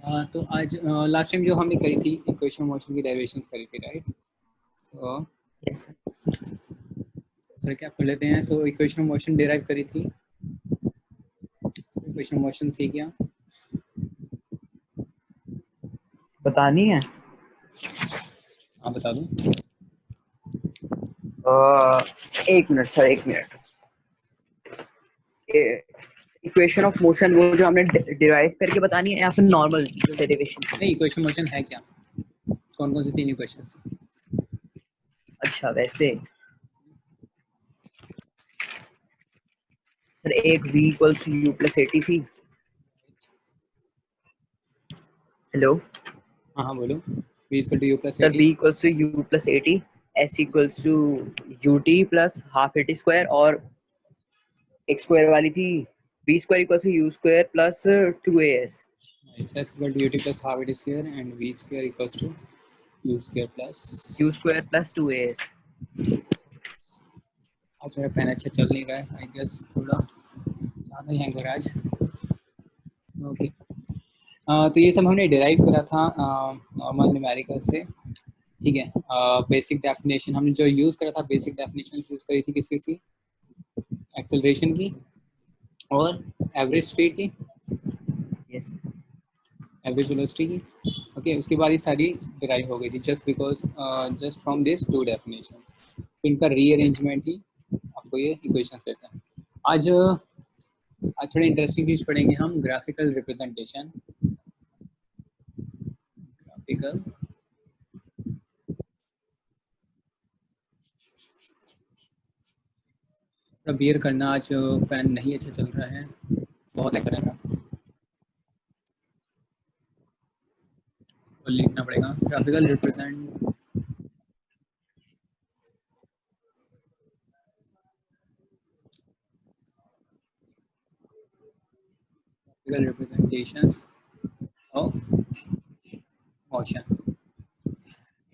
तो आज last time जो हमने करी थी इक्वेशन मोशन की डेरिवेशंस करी थी, राइट? तो यस सर क्या कर लेते हैं। तो इक्वेशन मोशन डेराइव करी थी। इक्वेशन मोशन थी क्या? बतानी है। हाँ बता दूं। एक मिनट सर, एक मिनट। इक्वेशन ऑफ मोशन वो जो हमने डिराइव करके बतानी है या फिर नॉर्मल जो डेरिवेशन? नहीं, इक्वेशन मोशन है क्या? कौन कौन सी तीन इक्वेशन? अच्छा वैसे सर, एक v equals u plus AT थी। हेलो हाँ हाँ बोलो। v equal to U plus sir, v AT. Equals to u plus AT, s equals to ut plus half AT square, और एक स्क्वायर वाली थी v square equals to u square plus 2as। s equal to UT plus half AT square and v square equals to U square plus. u square plus 2as। आज मेरा pen अच्छा चल नहीं रहा है, आई गेस थोड़ा ज़्यादा ही hang हो रहा है आज। ओके। तो ये सब हमने डिराइव करा था नॉर्मल न्यूमेरिकल से, ठीक है। बेसिक डेफिनेशन हमने जो यूज़ करा था, बेसिक डेफिनेशन यूज़ करी थी किसी एक्सेलरेशन की और एवरेज स्पीड की, यस एवरेज वेलोसिटी की। ओके, उसके बाद ये सारी डिराइव हो गई थी just from this to definitions. तो इनका रीअरेंजमेंट ही आपको ये इक्वेशंस देता है। आज थोड़ी इंटरेस्टिंग चीज़ पढ़ेंगे हम, ग्राफिकल रिप्रेजेंटेशन। ग्राफिकल बियर करना, आज पेन नहीं अच्छा चल रहा है, बहुत है करेगा और लिखना पड़ेगा। Graphical representation of motion.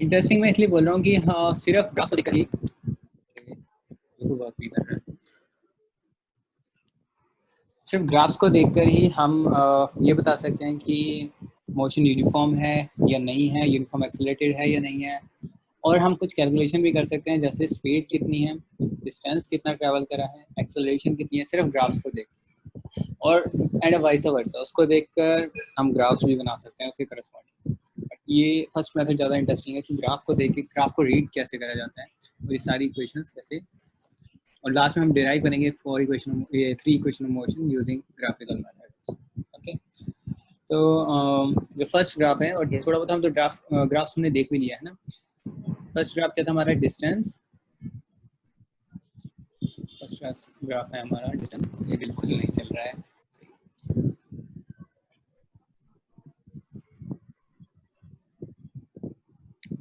Interesting मैं इसलिए बोल रहा हूँ कि हाँ, सिर्फ ग्राफ को देखकर ही वर्क नहीं कर रहा है। सिर्फ ग्राफ्स को देखकर ही हम ये बता सकते हैं कि मोशन यूनिफॉर्म है या नहीं है, यूनिफॉर्म एक्सेलरेटेड है या नहीं है। और हम कुछ कैलकुलेशन भी कर सकते हैं, जैसे स्पीड कितनी है, डिस्टेंस कितना ट्रैवल करा है, एक्सेलरेशन कितनी है, सिर्फ ग्राफ्स को देख। और एंड वाइस वर्सा, उसको देखकर हम ग्राफ्स भी बना सकते हैं उसके करस्पॉन्डिंग। ये फर्स्ट मेथड ज़्यादा इंटरेस्टिंग है कि ग्राफ को देख के ग्राफ को रीड कैसे करा जाता है और ये सारी इक्वेशंस कैसे। और लास्ट में हम डिराइव करेंगे three equation of motion using graphical methods. Okay. तो जो फर्स्ट ग्राफ है, और थोड़ा बहुत हम तो ग्राफ्स हमने देख भी लिया है ना। फर्स्ट ग्राफ क्या था हमारा? डिस्टेंस। फर्स्ट ग्राफ है हमारा डिस्टेंस। ये बिल्कुल नहीं चल रहा है।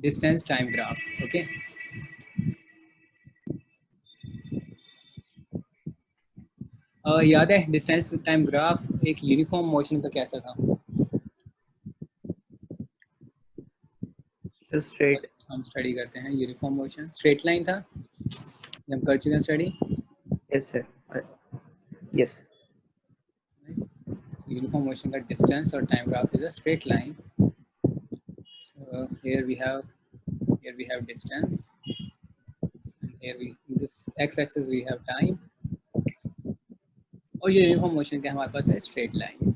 Distance time graph. ओके। याद है डिस्टेंस टाइम ग्राफ एक यूनिफॉर्म मोशन का कैसा था? Sir straight. हम स्टडी करते हैं यूनिफॉर्म मोशन, स्ट्रेट लाइन था, हम कर चुके हैं study. Yes sir, yes. Uniform motion का डिस्टेंस और time graph is a straight line. So here we have distance, and here this x-axis we have time, और ये यूनिफॉर्म मोशन का हमारे पास है स्ट्रेट लाइन।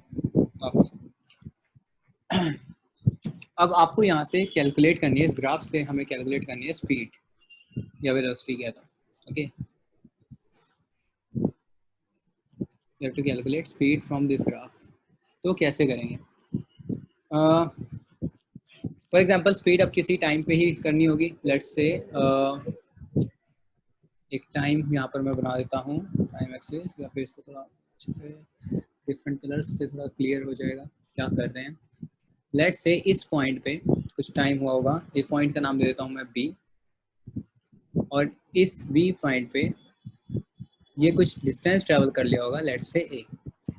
ओके। अब आपको यहाँ से कैलकुलेट करनी है, इस ग्राफ से हमें कैलकुलेट करनी है स्पीड या वेलोसिटी क्या था। Okay, you have to calculate speed from this graph. तो कैसे करेंगे? फॉर एग्जांपल स्पीड अब किसी टाइम पे ही करनी होगी। लेट्स से एक टाइम यहाँ पर मैं बना देता हूँ, टाइम एक्सेस, या फिर इसको थोड़ा अच्छे से डिफरेंट कलर्स से थोड़ा क्लियर हो जाएगा क्या कर रहे हैं। लेट्स से इस पॉइंट पे कुछ टाइम हुआ होगा, एक पॉइंट का नाम दे देता हूँ मैं बी, और इस बी पॉइंट पे ये कुछ डिस्टेंस ट्रैवल कर लिया होगा, लेट्स से ए।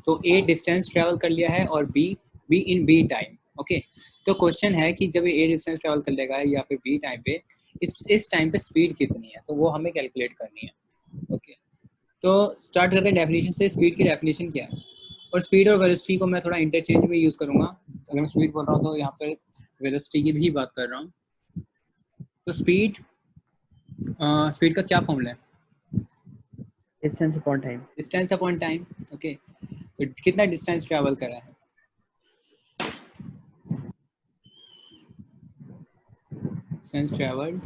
तो ए डिस्टेंस ट्रैवल कर लिया है और B in B time. Okay, तो क्वेश्चन है कि जब ए डिस्टेंस ट्रैवल कर लेगा या फिर बी टाइम पे, इस टाइम पे स्पीड कितनी है, तो वो हमें कैलकुलेट करनी है। ओके, तो स्टार्ट करते हैं डेफिनेशन से। स्पीड की डेफिनेशन क्या है? और स्पीड और वेलोसिटी को मैं थोड़ा इंटरचेंज में यूज़ करूँगा। अगर मैं स्पीड बोल रहा हूँ तो यहाँ पर वेलोसिटी की भी बात कर रहा हूँ। तो स्पीड का क्या फॉर्मूला है? Distance upon time. Distance upon time. Okay, तो कितना डिस्टेंस ट्रैवल करा है? Distance travelled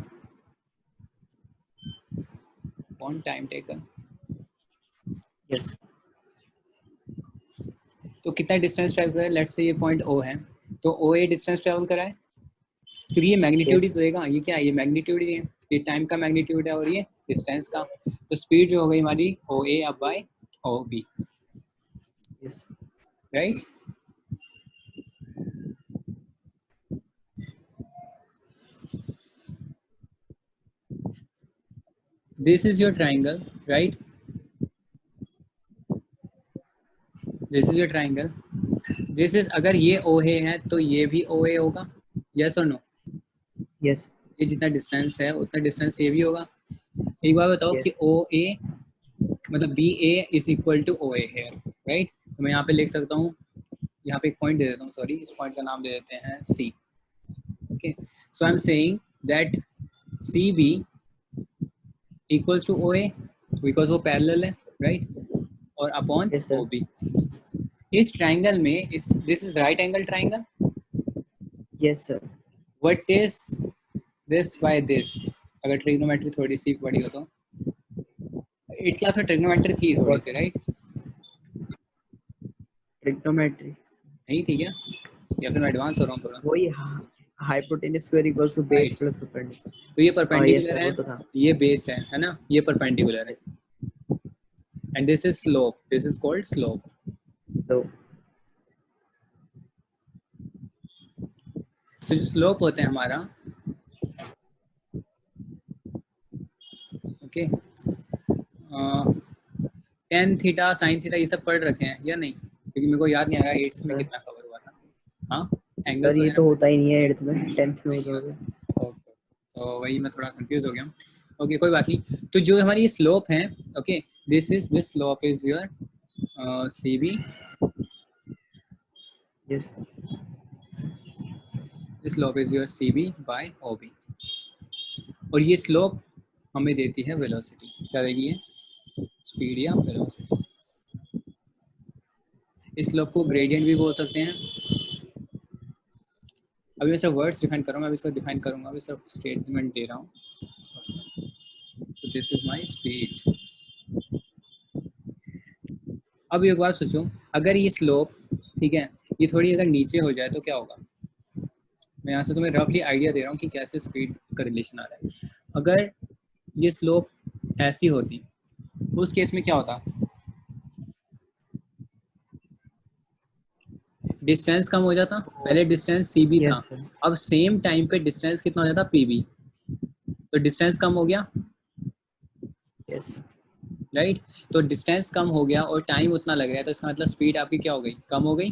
upon time taken. Yes. तो कितना डिस्टेंस ट्रैवल करा है? लेट्स से ये पॉइंट O है, तो OA डिस्टेंस ट्रैवल करा है, क्योंकि ये मैग्नीट्यूड ही तो देगा। ये क्या है? ये मैग्नीट्यूड ही है, ये टाइम का मैग्नीट्यूड है और ये डिस्टेंस का। तो स्पीड जो हो गई हमारी OA अब by OB, yes. Right? This is your triangle, right? This is your triangle. This is, अगर ये OA है तो ये भी OA होगा, यस और नो? यस। ये जितना डिस्टेंस है उतना डिस्टेंस ये भी होगा। एक बार बताओ कि OA मतलब BA is equal to OA है, राइट? तो मैं यहाँ पे लिख सकता हूँ, यहाँ पे एक पॉइंट दे देता हूँ, सॉरी, इस पॉइंट का नाम दे देते हैं C। Okay, so I am saying that CB equals to OA because वो पैरेलल है, राइट? और अपॉन Yes, sir. OB। इस ट्राइंगल में this is right angle triangle. Yes, sir. What is this by this? अगर trigonometry थोड़ी सी पढ़ी हो तो, 8th क्लास में ट्रिग्नोमेट्री थी थोड़ी सी, राइट? Trigonometry. नहीं थी क्या, या फिर मैं एडवांस हो रहा हूँ थोड़ा? वही hypotenuse square equals to base right, plus perpendicular. तो ये Yes, परपेंडिकुलर sir. है, वो तो था. ये बेस है ना? ये परपेंडिकुलर है, Yes. And this is slope, this is called slope. So, तो जो स्लोप होता है हमारा, okay, tan theta, sine theta, ये सब पढ़ रखे हैं या नहीं? क्योंकि मेरे को याद नहीं आ रहा 8th में कितना कवर हुआ था। हाँ, एंगल्स सर ये तो वगैरह। होता ही नहीं है 8th में, 10th में होता है. ओके, तो वही मैं थोड़ा कंफ्यूज हो गया। ओके, कोई बात नहीं। तो जो हमारी ये स्लोप है, okay, this slope is your CB, Yes. This slope is your CB by OB, और ये स्लोप हमें देती है वेलोसिटी। क्या देगी ये? स्पीड या वेलोसिटी। इस स्लोप को ग्रेडियंट भी बोल सकते हैं। अभी मैं सिर्फ वर्ड्स डिफाइन करूँगा, अभी इसको डिफाइन करूँगा, अभी सिर्फ स्टेटमेंट दे रहा हूँ। So this is my speed. अब एक बात सोचो, अगर ये स्लोप, ठीक है, ये थोड़ी अगर नीचे हो जाए तो क्या होगा? मैं यहाँ से तुम्हें रफली आइडिया दे रहा हूँ कि कैसे स्पीड का रिलेशन आ रहा है। अगर ये स्लोप ऐसी होती, उस केस में क्या होता? डिस्टेंस कम हो जाता। पहले डिस्टेंस CB था, Yes, sir. अब सेम टाइम पे डिस्टेंस कितना हो जाता? PB। तो डिस्टेंस कम हो गया, Yes. राइट? तो डिस्टेंस कम हो गया और टाइम उतना लग रहा है, तो इसका मतलब स्पीड आपकी क्या हो गई? कम हो गई।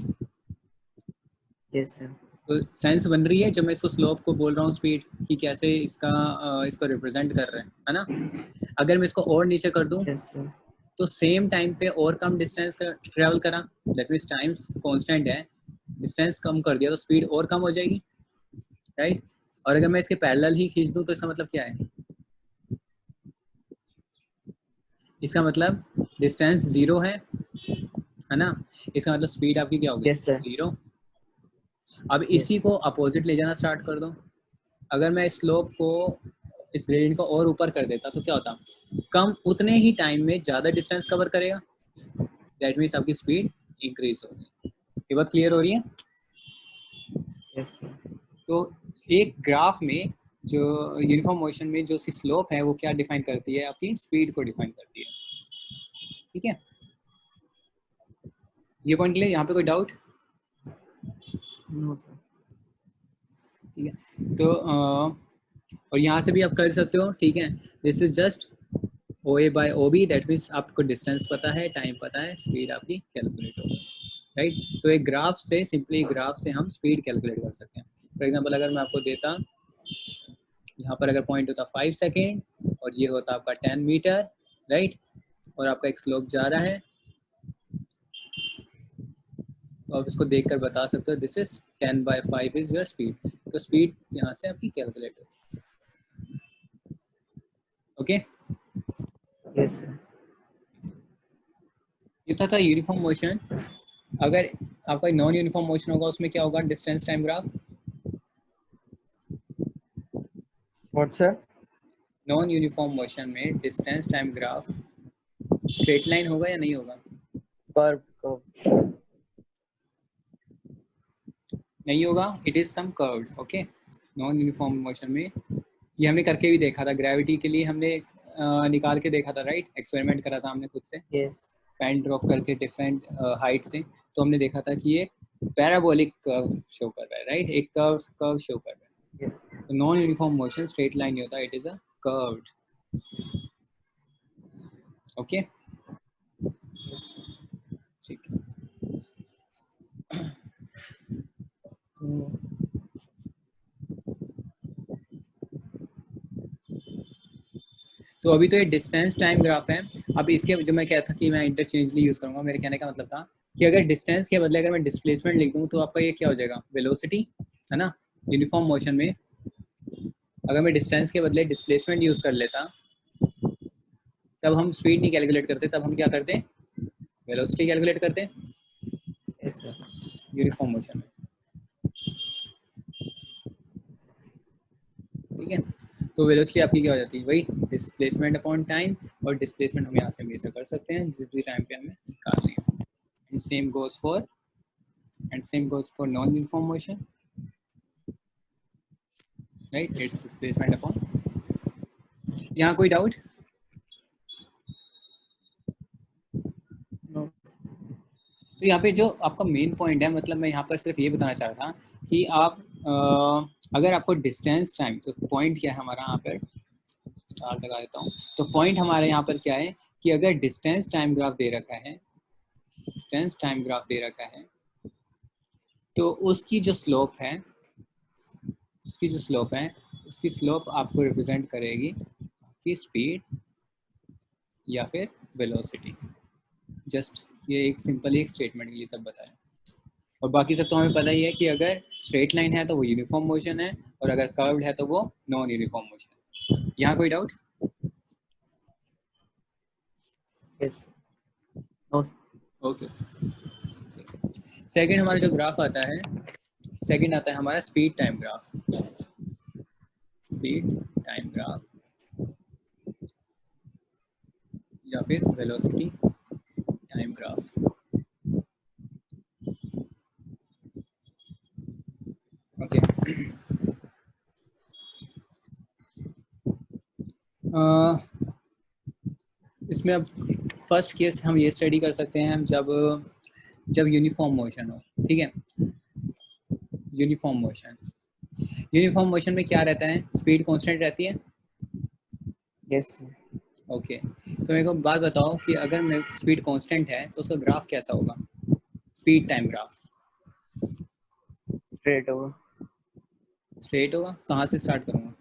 Yes, sir. तो सेंस बन रही है जब मैं इसको स्लोप को बोल रहा हूँ स्पीड कि कैसे इसको रिप्रेजेंट कर रहे हैं, है ना? अगर मैं इसको और नीचे कर दूं Yes, sir. तो सेम टाइम पे और कम डिस्टेंस ट्रेवल करा, दैट मींस टाइम कांस्टेंट है, डिस्टेंस कम कर दिया तो स्पीड और कम हो जाएगी, राइट? और अगर मैं इसके पैरेलल ही खींच दूं तो इसका मतलब क्या है? इसका मतलब डिस्टेंस 0 है ना? इसका मतलब स्पीड आपकी क्या होगी? Yes, sir. 0। अब Yes. इसी को अपोजिट ले जाना स्टार्ट कर दो। अगर मैं स्लोप को, इस ग्रेडियंट को और ऊपर कर देता तो क्या होता? कम उतने ही टाइम में ज़्यादा डिस्टेंस कवर करेगा, दैट मीन्स आपकी स्पीड इंक्रीज होगी। ये बात क्लियर हो रही है? Yes, sir. तो एक ग्राफ में जो यूनिफॉर्म मोशन में जो उसकी स्लोप है वो क्या डिफाइन करती है? आपकी स्पीड को डिफाइन करती है, ठीक है? ये पॉइंट क्लियर? यहाँ पे कोई डाउट? No, sir. ठीक है, तो और यहाँ से भी आप कर सकते हो, ठीक है? This is just OA by OB, that means आपको डिस्टेंस पता है, टाइम पता है, स्पीड आपकी कैलकुलेट होगी, राइट? तो एक ग्राफ से, सिंपली ग्राफ से हम स्पीड कैलकुलेट कर सकते हैं। फॉर एग्जांपल अगर मैं आपको देता, यहाँ पर अगर पॉइंट होता 5 सेकेंड और ये होता आपका 10 मीटर, राइट? और आपका एक स्लोप जा रहा है, तो आप इसको देखकर बता सकते हो this is 10/5 is your speed. तो स्पीड यहाँ से आपकी कैलकुलेट हो। Okay, yes sir. ये था यूनिफॉर्म मोशन। अगर आपका नॉन यूनिफॉर्म मोशन होगा उसमें क्या होगा, distance time graph. What sir? Non uniform motion में distance time graph straight line होगा या नहीं होगा? कर्व कर्व नहीं होगा, it is some curved. Okay, non uniform motion में ये हमने करके भी देखा था, ग्रेविटी के लिए हमने निकाल के देखा था, राइट? एक्सपेरिमेंट करा था हमने खुद से, यस पेन ड्रॉप करके डिफरेंट हाइट से। तो हमने देखा था कि ये पैराबोलिक कर्व शो कर रहा है, राइट? एक कर्व शो कर रहा है। यस तो non uniform motion straight line नहीं होता, it is a curved. Okay, ठीक है। तो अभी तो ये डिस्टेंस टाइम ग्राफ है। अब इसके जो मैं कहता था कि मैं इंटरचेंजली यूज करूंगा, मेरे कहने का मतलब था कि अगर डिस्टेंस के बदले अगर मैं डिस्प्लेसमेंट लिख दूं तो आपका ये क्या हो जाएगा, वेलोसिटी, है ना? यूनिफॉर्म मोशन में अगर मैं डिस्टेंस के बदले डिस्प्लेसमेंट यूज कर लेता, तब हम स्पीड नहीं कैलकुलेट करते, तब हम क्या करते, वेलोसिटी कैलकुलेट करते यस सर। यूनिफॉर्म मोशन में। ठीक है, तो वेलोसिटी आपकी क्या हो जाती है, वही डिस्प्लेसमेंट अपॉन टाइम, और डिस्प्लेसमेंट हम यहाँ से मेजर कर सकते हैं जिस भी टाइम पे हमें निकालनी है। And same goes for non uniform motion, right? It's displacement upon. यहाँ कोई डाउट? नो। तो यहाँ पे जो आपका मेन पॉइंट है, मतलब मैं यहाँ पर सिर्फ ये बताना चाह रहा था कि आप अगर आपको डिस्टेंस टाइम, तो पॉइंट क्या है हमारा, यहाँ पर स्टार लगा देता हूँ। तो पॉइंट हमारे यहाँ पर क्या है कि अगर डिस्टेंस टाइम ग्राफ दे रखा है, डिस्टेंस टाइम ग्राफ दे रखा है, तो उसकी जो स्लोप है, उसकी स्लोप आपको रिप्रेजेंट करेगी आपकी स्पीड या फिर वेलोसिटी। जस्ट ये एक सिंपल एक स्टेटमेंट के लिए सब बताया, और बाकी सब तो हमें पता ही है कि अगर स्ट्रेट लाइन है तो वो यूनिफॉर्म मोशन है, और अगर कर्व्ड है तो वो नॉन यूनिफॉर्म मोशन है। यहाँ कोई doubt? Yes no. Okay, second हमारा जो ग्राफ आता है, सेकंड आता है हमारा speed time graph. Speed time graph या फिर वेलोसिटी टाइम ग्राफ। ओके, इसमें अब फर्स्ट केस हम ये स्टडी कर सकते हैं जब यूनिफॉर्म मोशन हो। ठीक है, यूनिफॉर्म मोशन में क्या रहता है, स्पीड कांस्टेंट रहती है। यस ओके, तो मेरे को बात बताओ कि अगर मैं स्पीड कांस्टेंट है तो उसका ग्राफ कैसा होगा, स्पीड टाइम ग्राफ? स्ट्रेट होगा स्ट्रेट होगा। कहाँ से स्टार्ट करूँगा?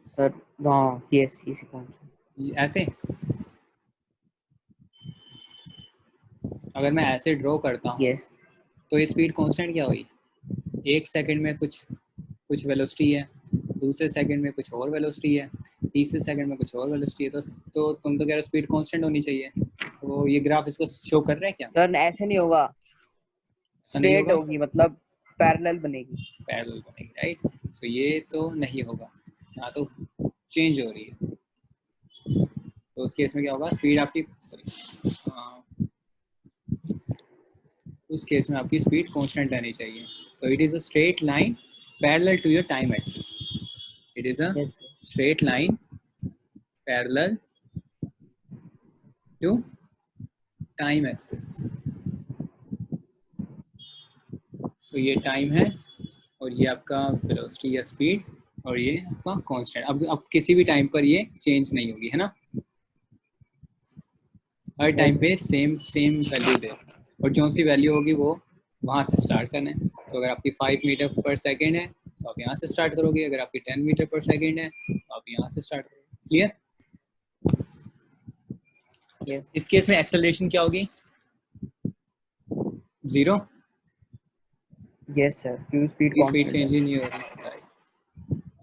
सर। हाँ यस, इसी कौन सा? ऐसे, अगर मैं ऐसे ड्रॉ करता हूँ यस तो ये स्पीड कांस्टेंट क्या हुई, एक सेकंड में कुछ वेलोसिटी है, दूसरे सेकंड में कुछ और वेलोसिटी है, तीसरे सेकंड में कुछ और वेलोसिटी है। तो तुम तो कह रहे हो स्पीड कांस्टेंट होनी चाहिए, तो ये ग्राफ इसको शो कर रहा है क्या? सर, ऐसे नहीं होगा। ऐसा नहीं स्ट्रेट होगा, होगी, मतलब पैरेलल बनेगी। पैरेलल बनेगी, राइट? सो ये तो नहीं होगा, यहाँ तो चेंज हो रही है। तो उस केस में क्या होगा, स्पीड आपकी, सॉरी, उस केस में आपकी स्पीड कांस्टेंट रहनी चाहिए। तो it is a straight line parallel to your time axis. It is a yes straight line parallel to time axis. So ये टाइम है, और ये आपका वेलोसिटी या स्पीड, और ये आपका कांस्टेंट। अब किसी भी टाइम पर ये चेंज नहीं होगी, है ना? हर टाइम यस पे सेम सेम वैल्यू दे, और जो सी वैल्यू होगी वो वहाँ से स्टार्ट करना है। तो अगर आपकी 5 मीटर पर सेकेंड है तो आप यहाँ से स्टार्ट करोगे, अगर आपकी 10 मीटर पर सेकेंड है तो आप यहाँ से स्टार्ट करोगे। क्लियर? यस इस केस में एक्सेलरेशन क्या होगी? 0, यस सर, क्योंकि स्पीड स्पीड कांस्टेंट चेंज है। ही नहीं हो रही, राइट।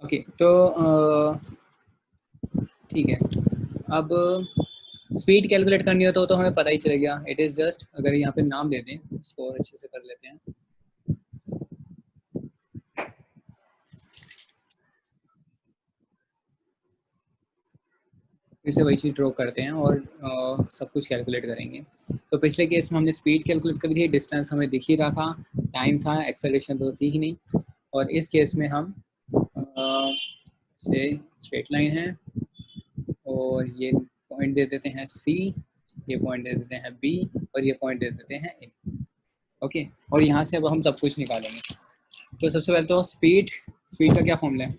ओके, तो ठीक है, अब स्पीड कैलकुलेट करनी हो तो हमें पता ही चल गया, इट इज़ जस्ट, अगर यहाँ पे नाम दे दें इसको और अच्छे से कर लेते हैं। फिर से वही चीज़ ड्रॉ करते हैं और सब कुछ कैलकुलेट करेंगे। तो पिछले केस में हमने स्पीड कैलकुलेट करी थी, डिस्टेंस हमें दिख ही रहा था, टाइम था, एक्सेलरेशन तो थी ही नहीं। और इस केस में हम से स्ट्रेट लाइन है और ये पॉइंट दे देते हैं C, ये पॉइंट दे देते हैं B और ये पॉइंट दे देते हैं A। ओके, और यहाँ से अब हम सब कुछ निकालेंगे। तो सबसे पहले तो स्पीड का क्या फॉर्मूला है,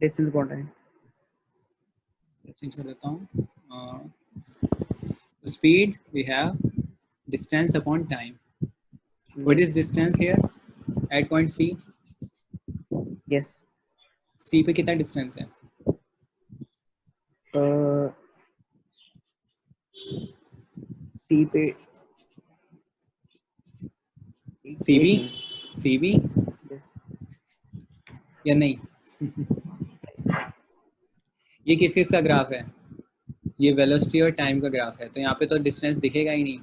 डिस्टेंस अपॉन टाइम। चेंज कर देता हूँ। Speed we have distance upon time. What is distance here at point C? Yes, C पे कितना डिस्टेंस है? सी पे CB या नहीं? ये किस चीज़ का ग्राफ है? ये वेलोसिटी और टाइम का ग्राफ है, तो यहाँ पे तो डिस्टेंस दिखेगा ही नहीं,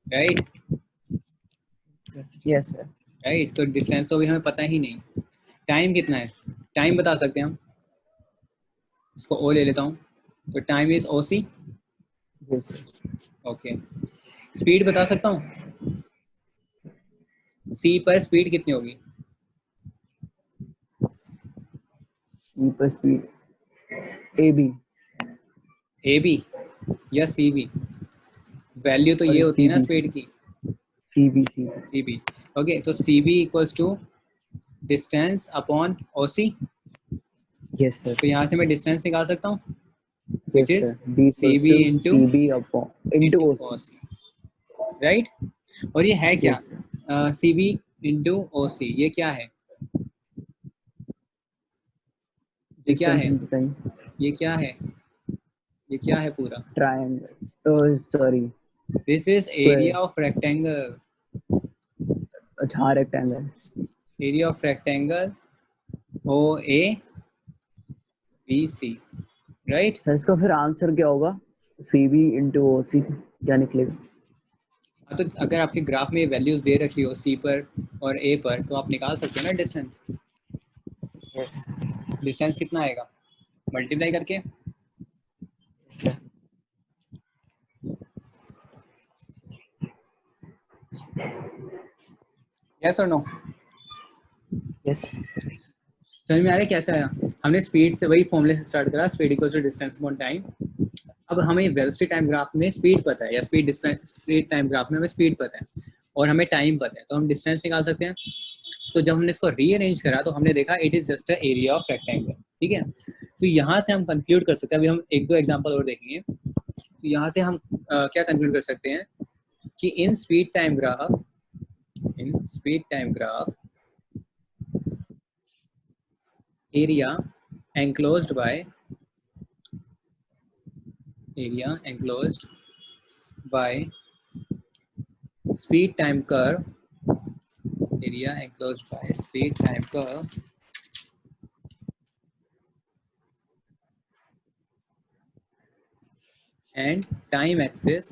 राइट? Yes sir. राइट, तो डिस्टेंस तो अभी हमें पता ही नहीं। टाइम कितना है? टाइम बता सकते हैं हम, इसको O ले लेता हूँ, तो time is OC। Yes sir. Okay, speed बता सकता हूँ, C पर स्पीड कितनी होगी? सी पर स्पीड AB AB या CB? वैल्यू तो ये और होती है ना स्पीड की, CB। CB। ओके, तो CB equals to distance upon OC। Yes sir. तो यहाँ से मैं डिस्टेंस निकाल सकता हूँ, yes which is sir, D CB into CB upon into OC। OC, right? और ये है क्या? Yes sir. CB into OC, ये क्या है? ये क्या है? ये क्या है? ये क्या है पूरा? Triangle, sorry, this is area of rectangle, अच्छा हाँ, rectangle. Area of rectangle OABC, right? इसका फिर आंसर क्या होगा? CB इंटू OC क्या निकलेगा? तो अगर आपके ग्राफ में वैल्यूज दे रखी हो C पर और A पर, तो आप निकाल सकते हो ना डिस्टेंस। डिस्टेंस कितना आएगा मल्टीप्लाई करके? यस और नो? यस समझ में आ रहा है कैसे आया? हमने स्पीड से, वही फॉर्मूले से स्टार्ट करा, speed equals to distance upon time. अब हमें वेलोसिटी टाइम ग्राफ में स्पीड पता है, या स्पीड टाइम ग्राफ में हमें स्पीड पता है और हमें टाइम पता है, तो हम डिस्टेंस निकाल सकते हैं। तो जब हमने इसको रीअरेंज करा तो हमने देखा it is just a area of rectangle, ठीक है? तो यहाँ से हम कंक्लूड कर सकते हैं, अभी हम एक दो एग्जांपल और देखेंगे। तो यहाँ से हम क्या कंक्लूड कर सकते हैं कि in speed time graph area enclosed by speed time curve, and time axis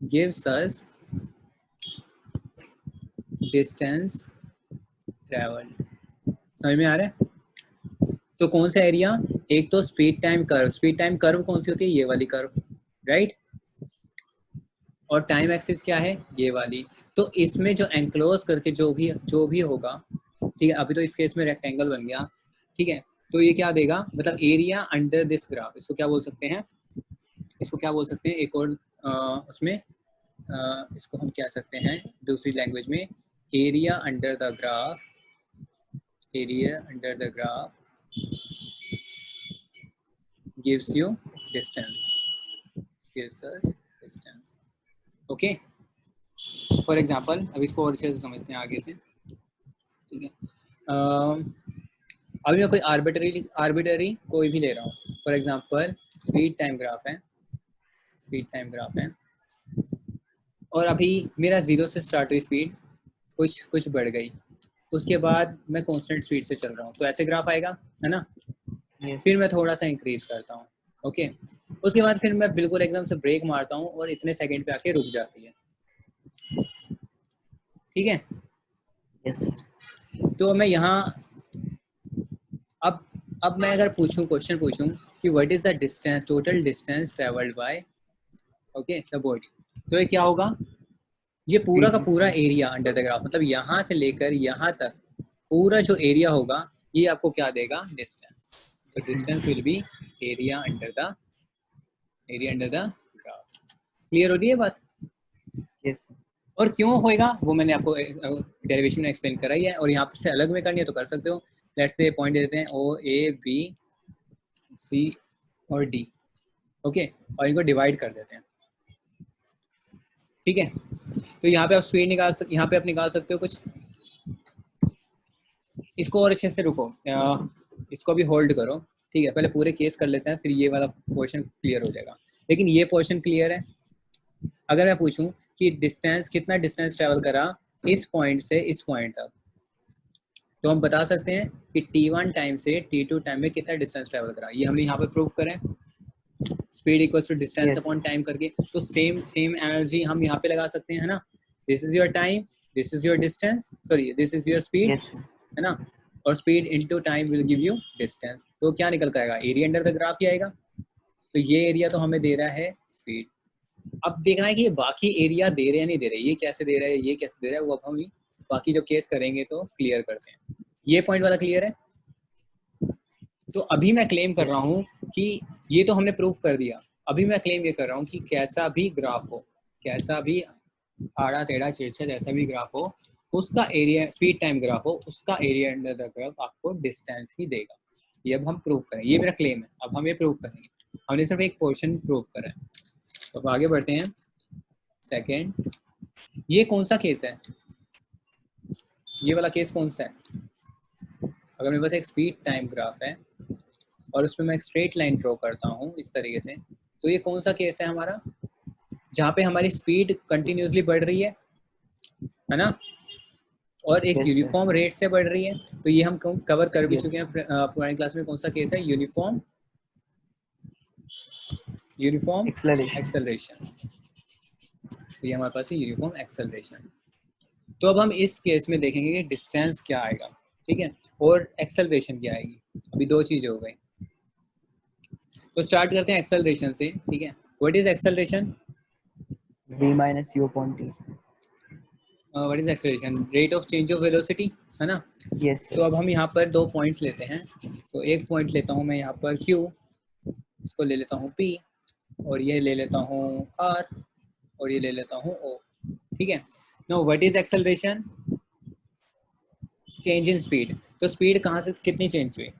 gives us distance traveled। समझ में आ रहा है? तो कौन सा एरिया? एक तो स्पीड टाइम कर्व कौन सी होती है? ये वाली कर्व, राइट? और टाइम एक्सिस क्या है? ये वाली। तो इसमें जो एंक्लोज करके जो भी होगा, ठीक है, अभी तो इस केस में रेक्टेंगल बन गया, ठीक है, तो ये क्या देगा, मतलब एरिया अंडर दिस ग्राफ, इसको क्या बोल सकते हैं? एक और उसमें इसको हम क्या सकते हैं दूसरी लैंग्वेज में, area under the graph gives us distance। Okay, for example, अब इसको और अच्छे से समझते हैं आगे से, ठीक है? अभी मैं कोई आर्बिटरी कोई भी ले रहा हूँ, for example speed time graph है, और अभी मेरा 0 से स्टार्ट हुई स्पीड, कुछ बढ़ गई, उसके बाद मैं कांस्टेंट स्पीड से चल रहा हूँ, तो ऐसे ग्राफ आएगा, है ना। yes, फिर मैं थोड़ा सा इंक्रीज करता हूँ, ओके। उसके बाद फिर मैं बिल्कुल एकदम से ब्रेक मारता हूँ और इतने सेकंड पे आके रुक जाती है, ठीक है। yes, तो मैं यहाँ अब मैं अगर क्वेश्चन पूछूं कि what is the distance, total distance travelled by, okay, the body, तो ये क्या होगा, ये पूरा का पूरा एरिया अंडर द ग्राफ, मतलब यहाँ से लेकर यहाँ तक पूरा जो एरिया होगा ये आपको क्या देगा, distance. So distance will be area under the graph. Clear हो रही है बात। yes, और क्यों होएगा वो मैंने आपको डेरिवेशन में एक्सप्लेन कराई है, और यहाँ से अलग में करनी है तो कर सकते हो। लेट्स से पॉइंट दे देते हैं ओ ए बी सी और डी, ओके, और इनको डिवाइड कर देते हैं, ठीक है। तो यहाँ पे आप स्पीड यहाँ पे आप निकाल सकते हो कुछ। इसको और अच्छे से रुको, इसको भी होल्ड करो, ठीक है। पहले पूरे केस कर लेते हैं, फिर ये वाला पोर्शन क्लियर हो जाएगा। लेकिन ये पोर्शन क्लियर है। अगर मैं पूछूं कि डिस्टेंस, कितना डिस्टेंस ट्रेवल करा इस पॉइंट से इस पॉइंट तक, तो हम बता सकते हैं कि t1 टाइम से t2 टाइम में कितना डिस्टेंस ट्रेवल करा, ये हमने यहाँ पे प्रूव करें, speed equals to distance yes, upon time करके। तो सेम एनर्जी हम यहाँ पे लगा सकते हैं, है ना। This is your time, this is your distance, sorry this is your speed, yes, है ना। और speed into time will give you distance, तो क्या निकल कर आएगा, एरिया अंडर द ग्राफ ही आएगा। तो ये एरिया तो हमें दे रहा है स्पीड। अब देखना है कि ये बाकी एरिया दे रहे हैं नहीं दे रहे, ये कैसे दे रहा है, ये कैसे दे रहा है, वो अब हम बाकी जब केस करेंगे तो क्लियर करते हैं। ये पॉइंट वाला क्लियर है। तो अभी मैं क्लेम कर रहा हूँ कि ये तो हमने प्रूफ कर दिया, अभी मैं क्लेम ये कर रहा हूँ कि कैसा भी ग्राफ हो, कैसा भी आड़ा टेढ़ा चिरछा जैसा भी ग्राफ हो, उसका एरिया, स्पीड टाइम ग्राफ हो, उसका एरिया अंडर द ग्राफ आपको डिस्टेंस ही देगा। ये अब हम प्रूफ करें, ये मेरा क्लेम है, अब हम ये प्रूफ करेंगे। हमने सिर्फ एक पोर्शन प्रूफ करा है, तो अब आगे बढ़ते हैं। सेकेंड, ये कौन सा केस है, ये वाला केस कौन सा है। अगर मेरे पास एक स्पीड टाइम ग्राफ है और उसमें मैं एक स्ट्रेट लाइन ड्रॉ करता हूँ इस तरीके से, तो ये कौन सा केस है हमारा, जहाँ पे हमारी स्पीड कंटिन्यूसली बढ़ रही है ना, और एक yes, sir. यूनिफॉर्म रेट से बढ़ रही है। तो ये हम कवर कर भी Yes, चुके हैं पुरानी क्लास में। कौन सा केस है, यूनिफॉर्म acceleration. एक्सेलरेशन। तो ये हमारे पास है यूनिफॉर्म एक्सेलरेशन। तो अब हम इस केस में देखेंगे कि डिस्टेंस क्या आएगा, ठीक है, और एक्सेलरेशन क्या आएगी। अभी दो चीजें हो गई, तो स्टार्ट करते हैं एक्सेलरेशन से, ठीक है। What is acceleration, v minus u upon t. What is acceleration, rate of change of velocity, है ना। Yes, तो sir. अब हम यहाँ पर दो पॉइंट्स लेते हैं। तो एक पॉइंट लेता हूँ मैं यहाँ पर Q, इसको ले लेता हूँ P, और ये ले लेता हूँ R, और ये ले लेता हूँ O, ठीक है। Know what is acceleration, change in speed. तो स्पीड कहाँ से कितनी चेंज हुई,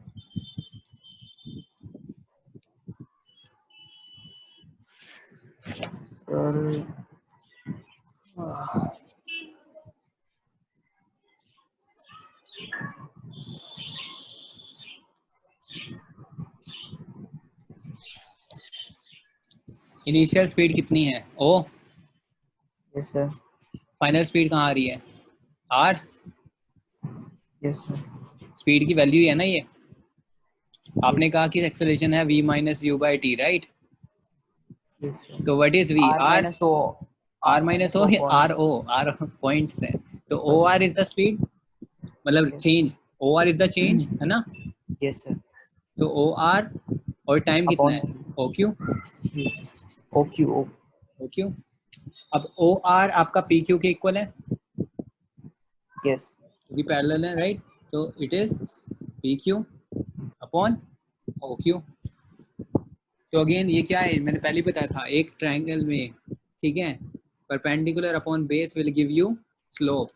Sir, इनिशियल स्पीड कितनी है O, yes, sir. Final speed कहाँ आ रही है R, Yes, sir. स्पीड की वैल्यू है ना ये। आपने Yes, कहा कि एक्सेलरेशन है v minus U by T, right. yes, sir. तो व्हाट इज v, R R, minus O. R minus O, R O, R points है। तो O R is the speed, मतलब Yes. Change, O R is the change, है ना। Yes, sir. तो O R और टाइम कितना Upon है, O Q, yes. OQ. O Q. अब ओ आर आपका पी क्यू के इक्वल है, Yes. क्योंकि पैरेलल है, राइट। तो it is P Q upon O Q. तो अगेन ये क्या है, मैंने पहले बताया था, एक ट्रायंगल में, ठीक है, perpendicular upon base will give you slope.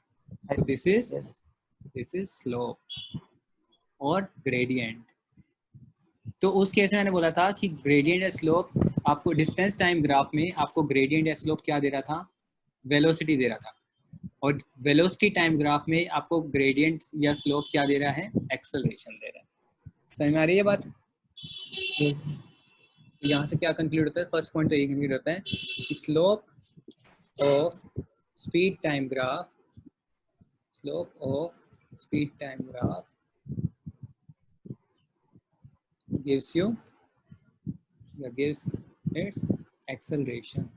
So Yes. This is slope और ग्रेडियंट। तो उस केस में मैंने बोला था कि ग्रेडियंट या स्लोप आपको डिस्टेंस टाइम ग्राफ में आपको ग्रेडियंट या स्लोप क्या दे रहा था, वेलोसिटी दे रहा था, और वेलोसिटी टाइम ग्राफ में आपको ग्रेडियंट या स्लोप क्या दे रहा है, एक्सेलरेशन दे रहा है। समझ में आ रही है बात। Yes. यहाँ से क्या कंक्लूड होता है, फर्स्ट पॉइंट तो ये कंक्लूड होता है कि slope of speed time graph, slope of speed time graph gives its acceleration.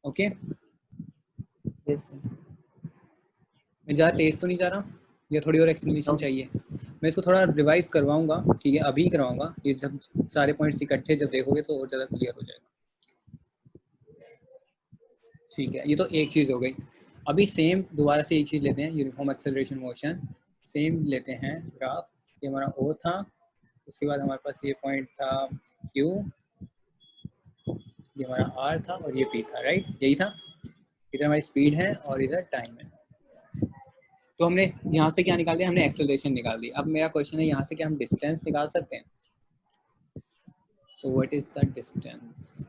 Okay yes sir. मैं ज़्यादा तेज तो नहीं जा रहा या थोड़ी और एक्सप्लेनेशन चाहिए? मैं इसको थोड़ा रिवाइज करवाऊंगा, ठीक है, अभी करवाऊंगा। ये जब सारे पॉइंट्स इकट्ठे जब देखोगे तो और ज़्यादा क्लियर हो जाएगा। ठीक है, ये तो एक चीज़ हो गई। अभी सेम दोबारा से एक चीज़ लेते हैं, यूनिफॉर्म एक्सेलरेशन मोशन सेम लेते हैं ग्राफ। ये हमारा ओ था, उसके बाद हमारे पास ये पॉइंट था क्यू, ये हमारा आर था और ये पी था, राइट? यही था। इधर हमारी स्पीड है और इधर टाइम है। तो हमने यहाँ से क्या निकाल दिया? हमने एक्सेलरेशन निकाल दी। अब मेरा क्वेश्चन है यहाँ से क्या हम डिस्टेंस निकाल सकते हैं? So what is the distance?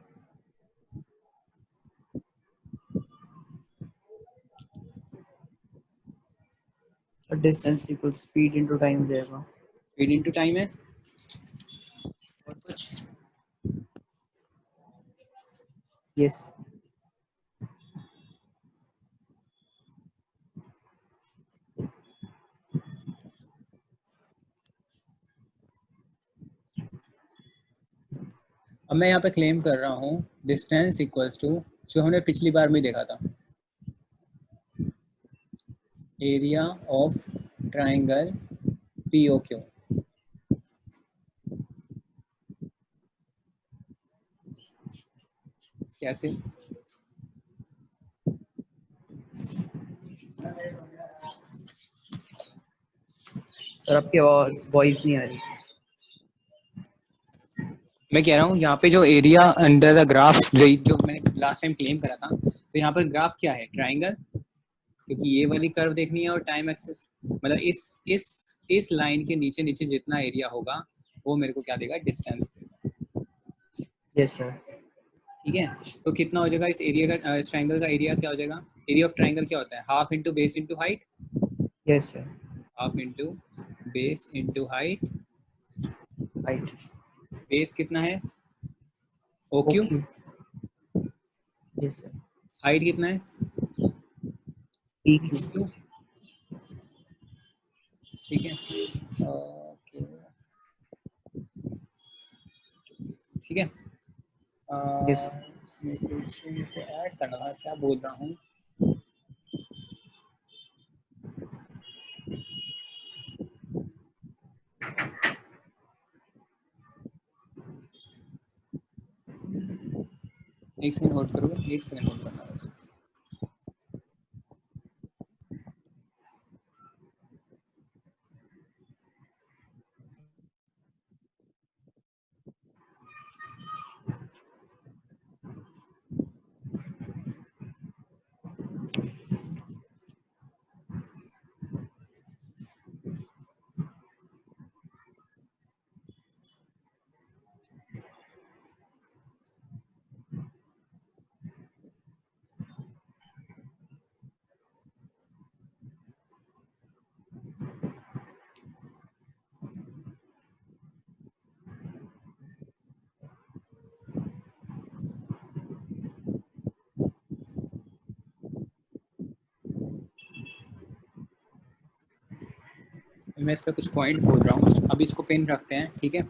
Distance equal speed into time हो जाएगा। स्पीड इनटू टाइम है और कुछ? यस। अब मैं यहाँ पे क्लेम कर रहा हूँ डिस्टेंस इक्वल्स टू जो हमने पिछली बार में देखा था, एरिया ऑफ ट्राइंगल POQ। कैसे? सर आपकी वॉइस नहीं आ रही। मैं कह रहा हूँ यहाँ पे जो एरिया अंडर द ग्राफ जो मैंने लास्ट टाइम क्लेम करा था, तो यहाँ पर ग्राफ क्या है? ट्राइंगल, क्योंकि ये वाली कर्व देखनी है और टाइम एक्सेस, मतलब इस लाइन के नीचे नीचे जितना एरिया होगा वो मेरे को क्या देगा? डिस्टेंस देगा। Yes sir. ठीक है, तो कितना हो जाएगा इस एरिया का? इस ट्राइंगल का एरिया क्या हो जाएगा? एरिया ऑफ ट्राइंगल क्या होता है? Half into base into height. Yes sir. Half into base into height. Right. Base कितना है? OQ। Okay. Yes sir. Height कितना है? PQ। Q। ठीक है, ओके, ठीक है। यस। इसमें कुछ तो ऐड करना था, क्या बोल रहा हूँ? एक सेकंड होल्ड करो, एक सेकंड होल्ड करना है। मैं इस पर कुछ पॉइंट बोल रहा हूँ, अभी इसको पेन रखते हैं, ठीक है?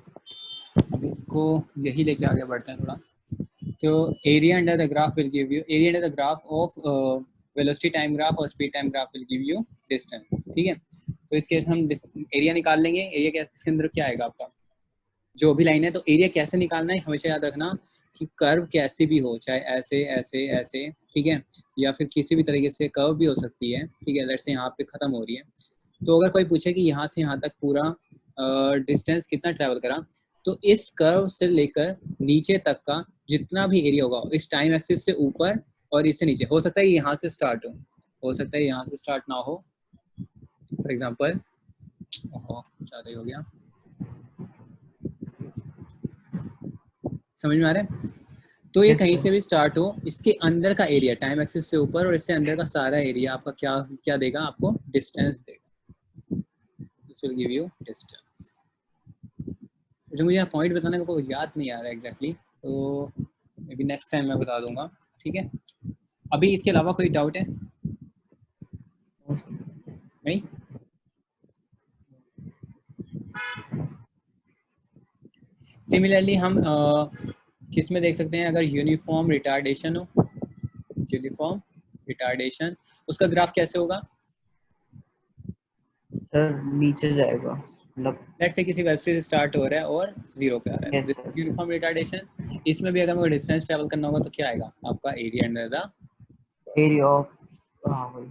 अभी इसको यही लेके आगे बढ़ते हैं थोड़ा। तो area under the graph will give you, area under the graph of velocity time graph और speed time graph will give you distance, ठीक है? तो इस केस में हम एरिया निकाल लेंगे। एरिया इसके अंदर क्या आएगा आपका? जो भी लाइन है, तो एरिया कैसे निकालना है हमेशा याद रखना कि कर्व कैसे भी हो, चाहे ऐसे ऐसे ऐसे, ठीक है, या फिर किसी भी तरीके से कर्व भी हो सकती है, ठीक है? जैसे यहाँ पे खत्म हो रही है, तो अगर कोई पूछे कि यहाँ से यहाँ तक पूरा डिस्टेंस कितना ट्रैवल करा, तो इस कर्व से लेकर नीचे तक का जितना भी एरिया होगा इस टाइम एक्सिस से ऊपर और इससे नीचे, हो सकता है यहाँ से स्टार्ट हो सकता है यहाँ से स्टार्ट ना हो। फॉर एग्जाम्पल, ज़्यादा ही हो गया, समझ में आ रहा है? तो ये यस कहीं सर। से भी स्टार्ट हो, इसके अंदर का एरिया टाइम एक्सिस से ऊपर और इससे अंदर का सारा एरिया आपका क्या क्या देगा? आपको डिस्टेंस देगा। This will give you distance. जो मुझे यहाँ पॉइंट बताना है मेरे को याद नहीं आ रहा एग्जैक्टली, तो मे बी नेक्स्ट टाइम मैं बता दूंगा, ठीक है। अभी इसके अलावा कोई डाउट है? नहीं? सिमिलरली हम किस में देख सकते हैं, अगर यूनिफॉर्म रिटार्डेशन हो, यूनिफॉर्म रिटार्डेशन, उसका ग्राफ कैसे होगा? सर नीचे जाएगा, मतलब लेट्स से किसी वेलोसिटी से स्टार्ट हो रहा है और 0 पे आ रहा है, यूनिफॉर्म रिटार्डेशन। इसमें भी अगर मुझे डिस्टेंस ट्रेवल करना होगा तो क्या आएगा आपका? Area under the area of, हाँ वही,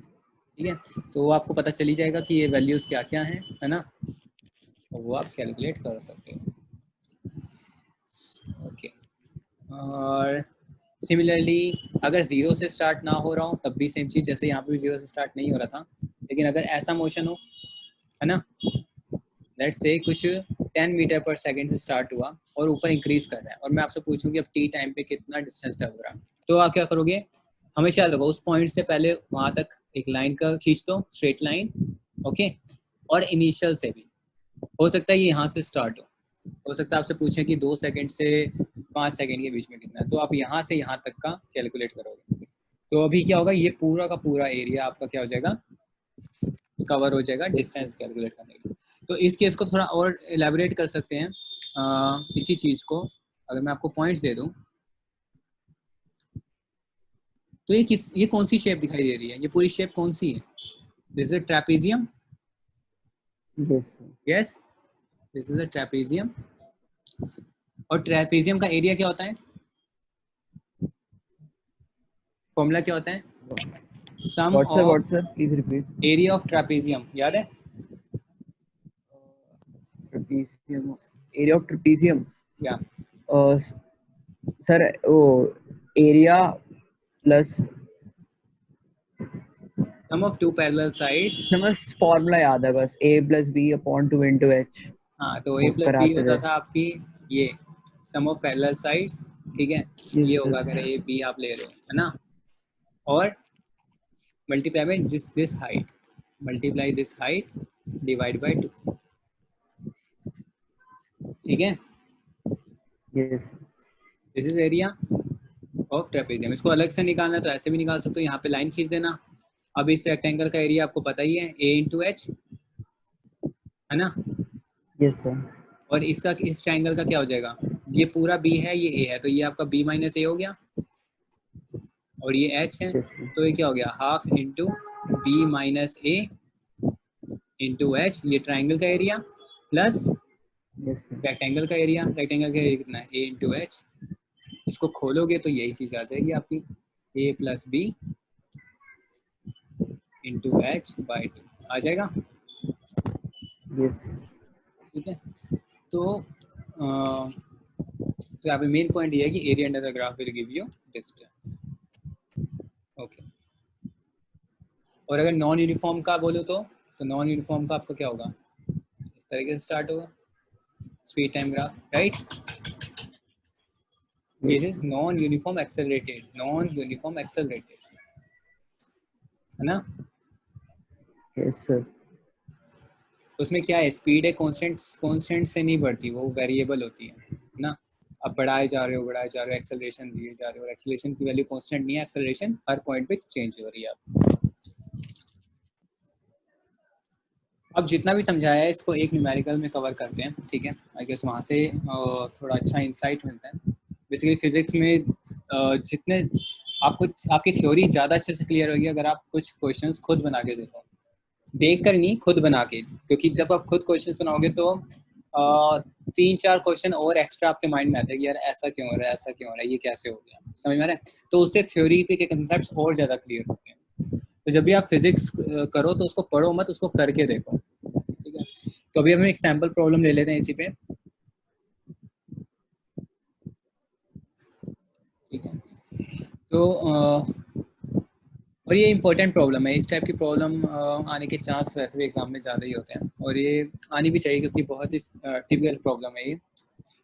ठीक है। तो आपको पता चली जाएगा कि ये वैल्यूज क्या क्या हैं, है ना, वो आप कैलकुलेट कर सकते हो। ओके, और सिमिलरली अगर 0 से स्टार्ट ना हो रहा हो तब भी सेम चीज़, जैसे यहाँ पे भी 0 से स्टार्ट नहीं हो रहा था, लेकिन अगर ऐसा मोशन हो, है ना, लेट्स से कुछ 10 मीटर पर सेकंड से स्टार्ट हुआ और ऊपर इंक्रीज कर रहा है, और मैं आपसे पूछूं कि अब टी टाइम पे कितना डिस्टेंस ट्रेवल रहा है, तो आप क्या करोगे? हमेशा याद रखो उस पॉइंट से पहले वहां तक एक लाइन का खींच दो, स्ट्रेट लाइन, ओके। और इनिशियल से भी हो सकता है ये यहाँ से स्टार्ट हो सकता है आपसे पूछें कि 2 सेकंड से 5 सेकंड के बीच में कितना है, तो आप यहाँ से यहाँ तक का कैलकुलेट करोगे। तो अभी क्या होगा, ये पूरा का पूरा एरिया आपका क्या हो जाएगा, कवर हो जाएगा डिस्टेंस कैलकुलेट करने के लिए। तो इस केस को थोड़ा और एलैबोरेट कर सकते हैं इसी चीज़ को, अगर मैं आपको पॉइंट्स दे दूं, तो ये कौन सी शेप दिखाई दे रही है, ये पूरी शेप कौन सी है? This is trapezium, yes, this is a trapezium. और ट्रेपेजियम का एरिया क्या होता है, फॉर्मूला क्या होता है? Sum of please repeat. Area of trapezium, याद है? ट्रेपेजियम, एरिया ऑफ ट्रेपेजियम, या सर वो area plus sum of two parallel sides, बस फॉर्मूला याद है बस, a plus B upon 2 into H. हाँ, तो a प्लस बी होता था आपकी ये सम ऑफ पैरेलल साइड्स, ठीक है, ये होगा अगर a b आप ले रहे हो, है ना, और multiply by this height, multiply this height divide by 2, ठीक है। This is area of trapezium. इसको अलग से निकालना है तो ऐसे भी निकाल सकते हो, यहाँ पे लाइन खींच देना। अब इस रेक्टेंगल का एरिया आपको पता ही है, a इंटू एच, है ना। Yes sir. और इसका इस ट्रायंगल का क्या हो जाएगा, ये पूरा b है, ये a है, तो ये आपका b माइनस a हो गया, और ये h है, तो ये क्या हो गया, half into b minus a into H, ये ट्रायंगल का एरिया प्लस रेक्टेंगल का एरिया। रेक्टेंगल का एरिया कितना है, a इंटू एच। इसको खोलोगे तो यही चीज आ जाएगी आपकी, a plus B into H by 2 आ जाएगा, ठीक है। तो यहाँ पे मेन पॉइंट ये है कि area under the graph will give you distance, okay. और अगर नॉन यूनिफॉर्म का बोलो तो नॉन यूनिफॉर्म का आपका क्या होगा, इस तरीके से स्टार्ट होगा, speed time graph, right. This is non uniform accelerated, non uniform accelerated, है ना। Yes sir. उसमें क्या है, स्पीड है कांस्टेंट से नहीं बढ़ती, वो वेरिएबल होती है ना। अब बढ़ाए जा रहे हो एक्सेलरेशन दिए जा रहे हो, एक्सेलरेशन की वैल्यू कांस्टेंट नहीं है, एक्सेलरेशन हर पॉइंट पे चेंज हो रही है। अब जितना भी समझाया है इसको एक न्यूमेरिकल में कवर करते हैं, ठीक है। आई गेस वहाँ से थोड़ा अच्छा इंसाइट मिलता है। बेसिकली फिजिक्स में जितने आपको आपकी थ्योरी ज़्यादा अच्छे से क्लियर होगी अगर आप कुछ क्वेश्चंस खुद बना के देखो, देख कर नहीं, खुद बना के, क्योंकि जब आप खुद क्वेश्चंस बनाओगे तो 3-4 क्वेश्चन और एक्स्ट्रा आपके माइंड में आते हैं कि यार ऐसा क्यों हो रहा है, ऐसा क्यों हो रहा है, ये कैसे हो गया, समझ में आ रहा है। तो उससे थ्योरी पे के कंसेप्ट्स और ज़्यादा क्लियर होते हैं। तो जब भी आप फिजिक्स करो तो उसको पढ़ो मत, उसको करके देखो, ठीक है। तो अभी हम एक सैम्पल प्रॉब्लम ले लेते हैं इसी पे, ठीक है। तो और ये इंपॉर्टेंट प्रॉब्लम है, इस टाइप की प्रॉब्लम आने के चांस वैसे भी एग्जाम में ज़्यादा ही होते हैं, और ये आनी भी चाहिए क्योंकि बहुत ही टिपिकल प्रॉब्लम है ये।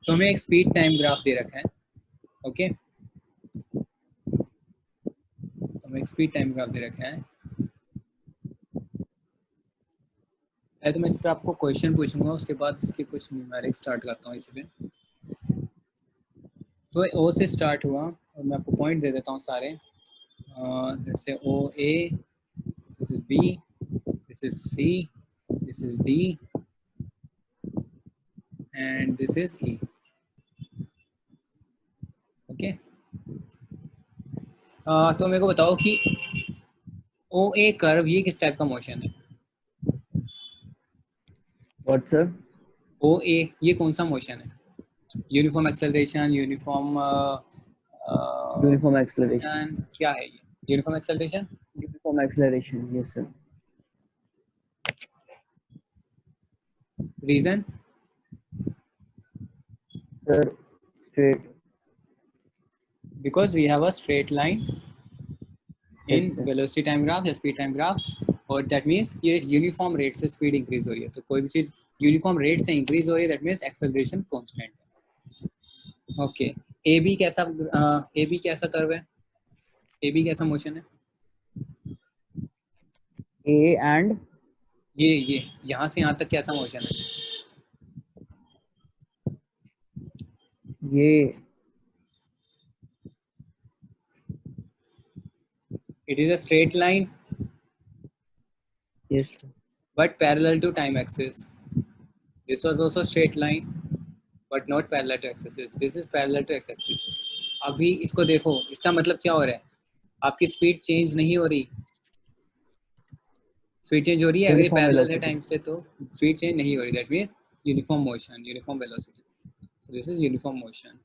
तो हमें एक स्पीड टाइम ग्राफ दे रखा है, ओके। तो हमें एक स्पीड टाइम ग्राफ दे रखा है, तो मैं इस पर आपको क्वेश्चन पूछूंगा, उसके बाद इसके कुछ न्यूमेरिक स्टार्ट करता हूँ इसी पे। तो ओ से स्टार्ट हुआ और मैं आपको पॉइंट दे देता हूँ सारे। Let's say O A, this is B, this is C, this is D and this is E. Okay, तो मेरे को बताओ कि ओ ए कर्व ये किस टाइप का मोशन है? What sir? ओ ए ये कौन सा मोशन है? Uniform acceleration, uniform uniform acceleration. क्या है ये? Uniform acceleration. Uniform acceleration, yes sir. Reason? Sir straight. Because we have a straight line yes in sir. Velocity time graph या स्पीड टाइम ग्राफ, और that means ये uniform rate से speed increase हो रही है। तो कोई भी चीज यूनिफॉर्म रेट से इंक्रीज हो रही है, दैट मीन्स एक्सेलरेशन कांस्टेंट है। ओके, ए बी कैसा कर्व है? ए बी कैसा मोशन है? ए एंड ये यहाँ से यहाँ तक कैसा मोशन है? ये it is a straight line yes but parallel to time axis. This was also straight line but not parallel to x-axis. This is parallel to x-axis. अभी इसको देखो, इसका मतलब क्या हो रहा है? आपकी स्पीड चेंज नहीं हो रही, स्पीड चेंज हो रही है। अगर ये यूनिफॉर्म पैरेलल है वेलोसिटी। टाइम से तो स्पीड चेंज नहीं हो रही, that means uniform motion, uniform velocity. This is uniform motion.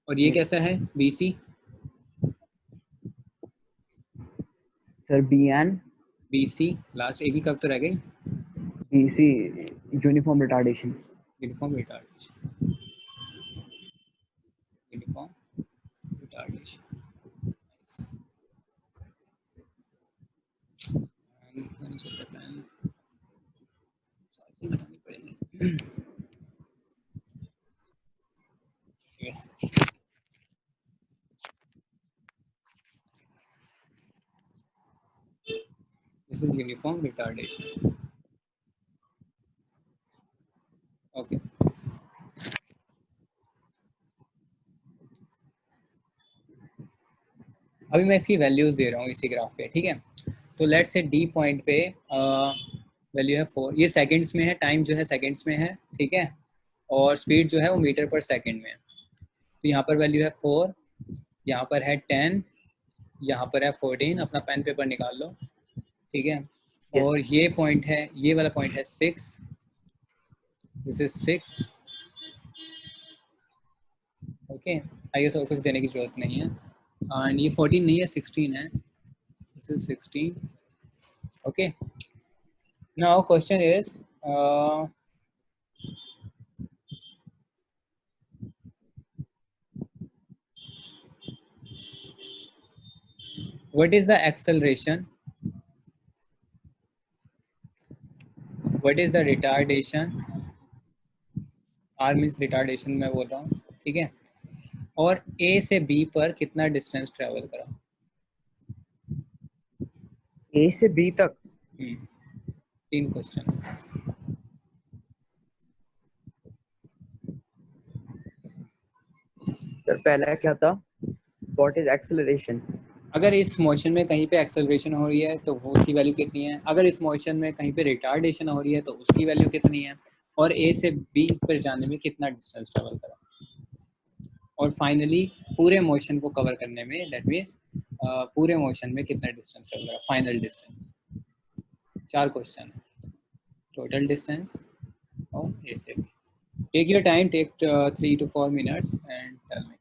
और ये कैसा है? BC. Sir B and BC last एक ही कब तो रह गई, B C uniform retardation. Uniform retardation, uniform retardation. मैंने सब बताया, चार्जिंग घटानी पड़ेगी। This is uniform retardation. Okay. अभी मैं इसकी वैल्यूज दे रहा हूँ इसी ग्राफ पे, ठीक है। तो लेट्स से डी पॉइंट पे वैल्यू है 4, ये सेकंड्स में है, टाइम जो है सेकंड्स में है, ठीक है, और स्पीड जो है वो मीटर पर सेकंड में है। तो यहाँ पर वैल्यू है 4, यहाँ पर है 10, यहाँ पर है 14। अपना पेन पेपर निकाल लो, ठीक है। यस और ये पॉइंट है, ये वाला पॉइंट है 6, this is 6। Okay, I guess और कुछ देने की जरूरत नहीं है। एंड ये 14 नहीं है, 16 है, this is 16। Okay, now question is what is the acceleration, what is the retardation, r means retardation मैं बोल रहा हूँ, ठीक है, और a से b पर कितना डिस्टेंस ट्रेवल करा? ए से बी तक। 3 क्वेश्चन। सर पहला क्या था? What is acceleration? अगर इस मोशन में कहीं पे एक्सेलरेशन हो रही है तो वो उसकी वैल्यू कितनी है, अगर इस मोशन में कहीं पे रिटार्डेशन हो रही है तो उसकी वैल्यू कितनी है, और ए से बी पर जाने में कितना डिस्टेंस ट्रेवल करा, और फाइनली पूरे मोशन को कवर करने में, दैट मीन्स पूरे मोशन में कितना डिस्टेंस ट्रेवल करा, फाइनल डिस्टेंस। 4 क्वेश्चन है, टोटल डिस्टेंस और ए से B. Take your time, take 3 to 4 minutes and tell me.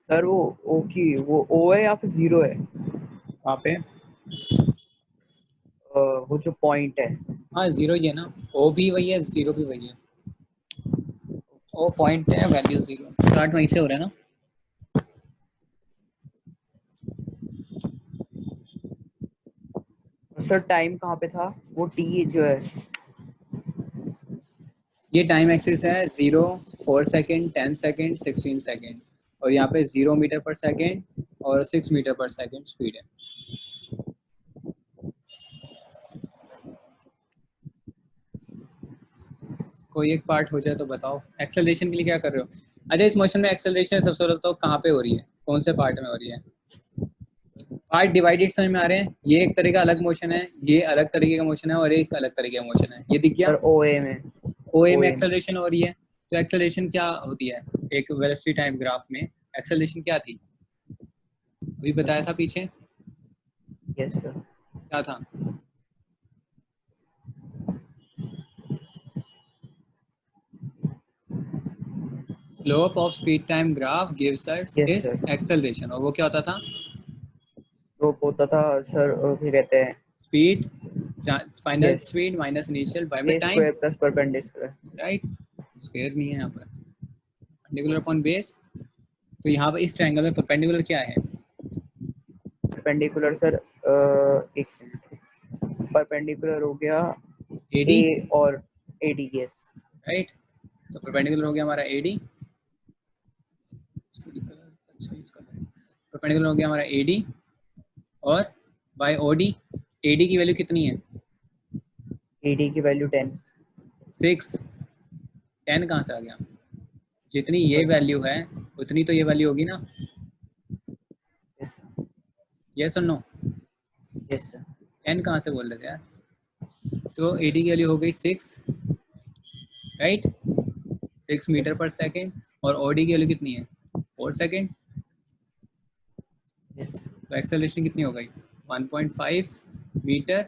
Sir वो ओ की वो ओ है या फिर जीरो है? वहाँ पे वो जो पॉइंट है। हाँ जीरो ही है ना, ओ भी वही है, जीरो भी वही है। ओ पॉइंट है, वैल्यू जीरो, स्टार्ट वहीं से हो रहा है ना। सर टाइम कहाँ पे था? वो टी जो है। ये टाइम एक्सिस है, 0, 4 सेकेंड, 10 सेकेंड, 16 सेकेंड, और यहाँ पे 0 मीटर पर सेकेंड और 6 मीटर पर सेकेंड स्पीड है। कोई एक पार्ट हो जाए तो बताओ। एक्सेलरेशन के लिए क्या कर रहे हो? अच्छा, इस मोशन में एक्सेलरेशन सबसे पहले बताओ कहाँ पे हो रही है, कौन से पार्ट में हो रही है? पार्ट डिवाइडेड समझ में आ रहे हैं? ये एक तरह का अलग मोशन है, ये अलग तरीके का मोशन है, और एक अलग तरीके का मोशन है, ये दिख गया। सर ओ ए में। ओए ओ में ए में। एक्सेलरेशन हो रही है। तो एक्सेलरेशन क्या होती है एक वेलोसिटी टाइम ग्राफ में? एक्सेलरेशन क्या थी अभी बताया था पीछे, यस सर। क्या था? Slope of speed time graph gives us yes is sir. Acceleration, और वो क्या होता था? वो होता था सर, क्या कहते हैं? Speed, final yes. Speed minus initial by में a time, square plus perpendicular. Right. Square नहीं है यहाँ पर, परपेंडिकुलर अपॉन बेस। तो यहाँ पर इस ट्रायंगल में परपेंडिकुलर क्या है? परपेंडिकुलर सर, एक परपेंडिकुलर हो गया एडी, ए और ए डी। यस। राइट। तो परपेंडिकुलर हो गया हमारा एडी, अच्छा यूज कर रहे हैं। परपेंडिकुलर हो गया हमारा एडी, और बाय ओडी, एडी की वैल्यू कितनी है? ए डी की वैल्यू 10। 6। 10 कहाँ से आ गया? जितनी ये वैल्यू है उतनी तो ये वैल्यू होगी ना, यस। यस और नो? Yes sir. 10 कहाँ से बोल रहे थे यार? तो एडी की वैल्यू हो गई 6, राइट, 6 मीटर यस। पर सेकेंड, और ओडी की वैल्यू कितनी है? 4 सेकेंड। यस। तो एक्सेलरेशन कितनी हो गई? 1.5 metre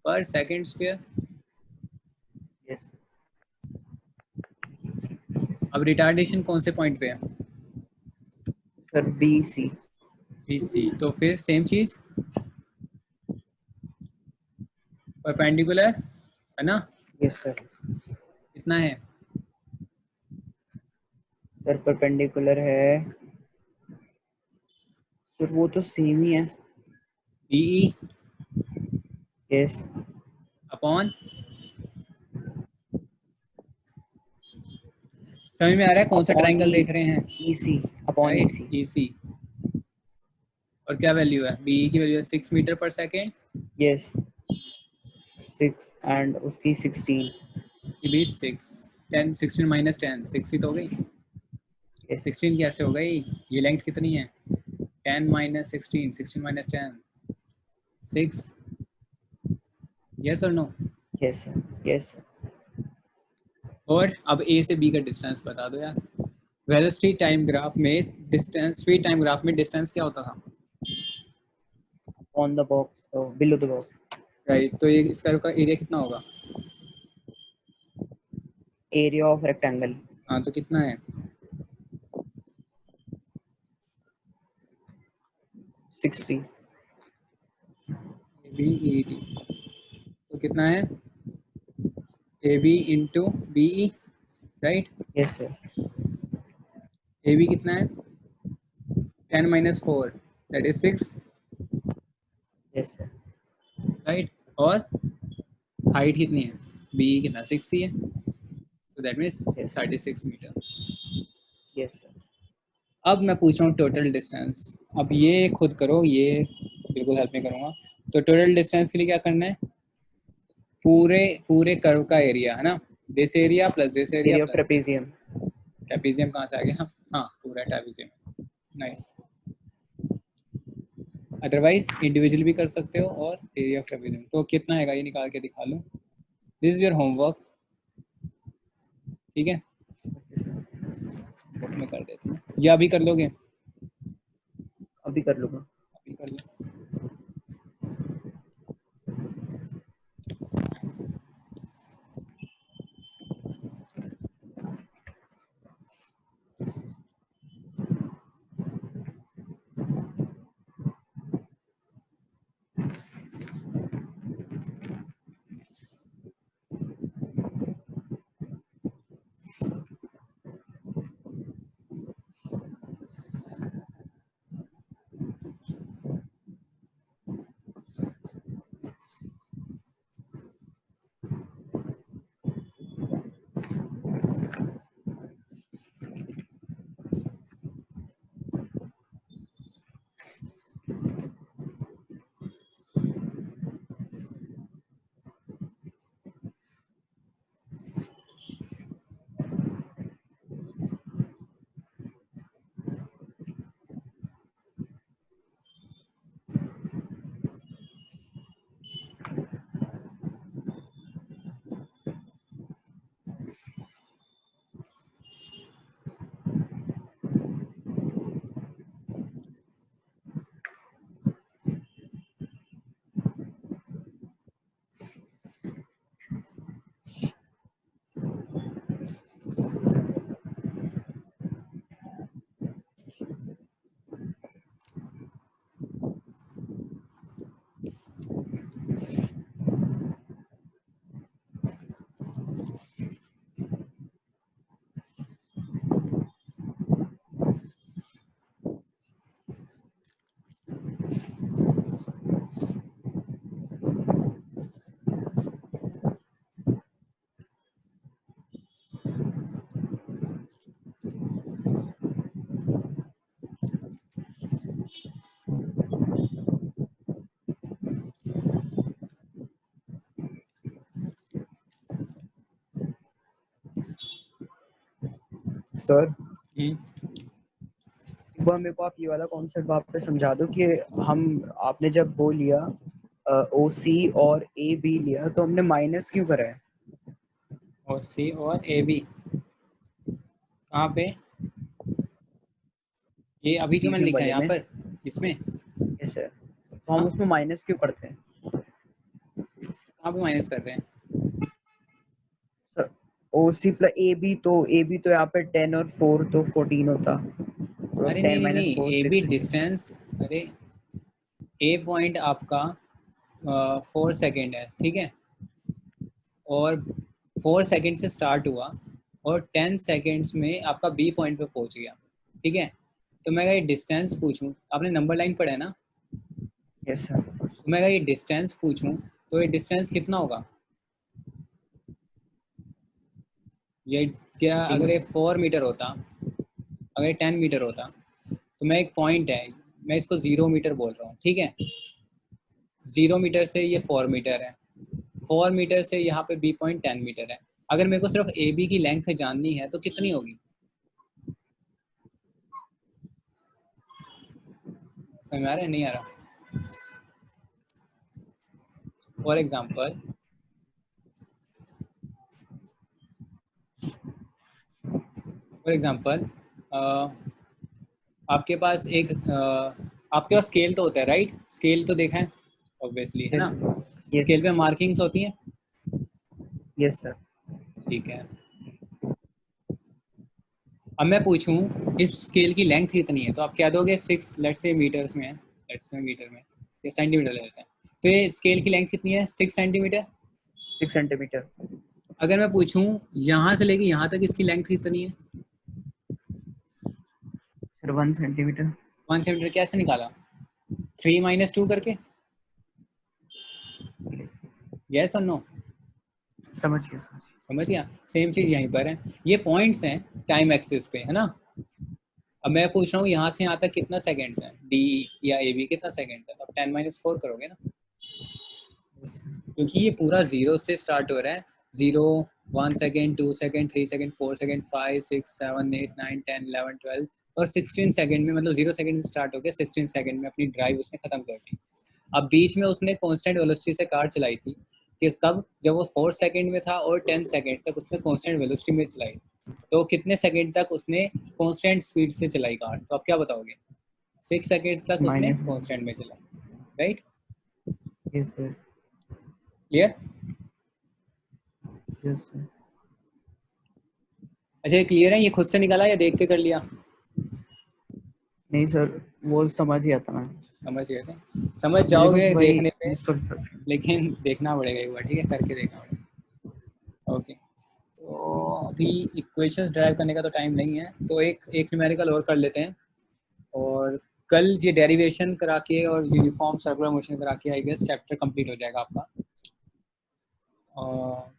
per second square. Yes अब रिटार्डेशन कौन से पॉइंट पे है? Sir, B C. B C. तो फिर सेम चीज, परपेंडिकुलर है ना, यस सर। कितना है? सर परपेंडिकुलर है सर, वो तो सेम ही है। Be yes. अपॉन, समझ में आ रहा है कौन सा अपॉन ट्रायंगल देख रहे हैं? ई सी। अपॉन ई राइट, सी। ई सी। और क्या वैल्यू है? बीई की वैल्यू है 6 metre per second, yes. 6 and उसकी 16। ये भी 6, 10, 16 माइनस 10, 6 ही तो हो गई। यस। 16 कैसे हो गई? ये लेंथ कितनी है? 10 माइनस 16, 16 माइनस 10, 6। यस और no? Yes sir. Yes sir. और अब ए से बी का डिस्टेंस बता दो यार। वेलोसिटी टाइम ग्राफ में डिस्टेंस, स्पीड टाइम ग्राफ में डिस्टेंस क्या होता था? On the box, below the box. Right, तो ये इस कर्व का एरिया कितना होगा? Area of rectangle. हाँ, तो कितना है? 60। ए बी ई डी, तो कितना है? A B into B E, right. Yes sir. A B कितना है? 10 minus 4, that is 6, yes sir. Right. और हाइट कितनी है? बी कितना? 6 ही है, so that means yes. 36 metre. Yes sir. अब मैं पूछ रहा हूँ टोटल डिस्टेंस। अब ये खुद करो, ये बिल्कुल हेल्प नहीं करूँगा। तो टोटल डिस्टेंस के लिए क्या करना है? पूरे पूरे कर्व का एरिया है ना, this area plus this area area of plus this. Trapezium. Trapezium कहाँ से आ गया? हाँ, पूरा ट्रेपेजियम, नाइस। अदरवाइज इंडिविजुअल भी कर सकते हो, और एरिया ऑफ ट्रेपेजियम तो कितना आएगा ये निकाल के दिखा लो। दिस इज योर होमवर्क, ठीक है। मैं कर देता हूँ, या अभी कर लोगे? अभी कर लूंगा। अभी कर लो। सर एक बार मेरे को आप ये वाला कॉन्सेप्ट वापस समझा दो कि हम आपने जब वो लिया ओ सी और ए बी लिया तो हमने माइनस क्यों करा है? और सी और ए बी कहाँ पे? ये अभी जो बीच मैंने में लिखा है बड़े यहाँ में। पर, इसमें यस सर, तो हम हाँ उसमें माइनस क्यों करते हैं कहाँ पे माइनस कर रहे हैं? Sir? O C plus A B तो यहाँ पे 10 और 4 तो 14 होता, तो अरे 10 नहीं नहीं माइनस 4 नहीं, ए बी 6। डिस्टेंस, अरे ए पॉइंट आपका 4 सेकेंड है, ठीक है, और 4 सेकेंड से स्टार्ट हुआ और 10 सेकेंड्स में आपका बी पॉइंट पे पहुंच गया, ठीक है। तो मैं अगर ये डिस्टेंस पूछूं, आपने नंबर लाइन पढ़ा है ना, यस सर। तो मैं अगर ये डिस्टेंस पूछूं तो ये डिस्टेंस कितना होगा? ये क्या, अगर ये 4 मीटर होता, अगर ये 10 मीटर होता, तो मैं एक पॉइंट है, मैं इसको 0 मीटर बोल रहा हूँ, ठीक है। 0 मीटर से ये 4 मीटर है, 4 मीटर से यहाँ पे बी पॉइंट 10 मीटर है। अगर मेरे को सिर्फ ए बी की लेंथ जाननी है तो कितनी होगी? समझ आ रहा है, नहीं आ रहा? फॉर एग्जाम्पल, आपके पास एक आपके पास स्केल तो होता है, राइट? स्केल तो देखा है ऑब्वियसली, है यस ना? यस स्केल पे मार्किंग्स होती हैं, यस सर। ठीक है। अब मैं पूछूं इस स्केल की लेंथ कितनी है, तो आप क्या दोगे? 6 लेट्स से मीटर्स में है, लेट्स से मीटर में या सेंटीमीटर ले लेते हैं, तो ये स्केल की लेंथ कितनी है? 6 सेंटीमीटर। 6 सेंटीमीटर। अगर मैं पूछूं यहाँ से लेके यहाँ तक इसकी लेंथ कितनी है? Sir 1 centimetre. 1 सेंटीमीटर कैसे निकाला? 3 - 2 करके, यस और नो? समझ गया समझ गया। समझ गया। सेम चीज यहीं पर है, ये पॉइंट्स हैं टाइम एक्सिस पे, है ना। अब मैं पूछ रहा हूँ यहाँ से यहाँ तक कितना सेकंड्स है, डी या ए बी कितना सेकंड है, तो आप 10 - 4 करोगे ना, क्योंकि ये पूरा 0 से स्टार्ट हो रहा है। 0, 1 सेकेंड, 2 सेकेंड, 3 सेकेंड, 4 सेकेंड, 5, 6, 7, 8, 9, 10, 11, 12 और 16 सेकेंड में, मतलब 0 सेकेंड से स्टार्ट होकर 16 सेकेंड में अपनी ड्राइव उसने खत्म कर दी। अब बीच में उसने कांस्टेंट वेलोसिटी से कार चलाई थी, कि कब? जब वो 4 सेकेंड में था और 10 सेकेंड तक उसने कांस्टेंट वेलोसिटी में चलाई, तो कितने सेकेंड तक उसने कांस्टेंट स्पीड से चलाई कार, तो आप क्या बताओगे? 6 सेकेंड तक उसने माइनस। कांस्टेंट में चलाई, right? Yes sir. Clear? Yes sir. अच्छा, ये क्लियर है? ये खुद से निकाला या देख के कर लिया? नहीं सर, वो समझ गया था मैं। समझ गए थे, समझ मुझे बस जाओगे वही देखने पे, मिसकंसेप्शन। लेकिन देखना पड़ेगा एक बार, ठीक है, करके देखना पड़ेगा। ओके, तो अभी इक्वेशंस ड्राइव करने का तो टाइम नहीं है, तो एक एक न्यूमेरिकल और कर लेते हैं, और कल ये डेरिवेशन करा के और यूनिफॉर्म सर्कुलर मोशन करा के आई गेस चैप्टर कंप्लीट हो जाएगा आपका, और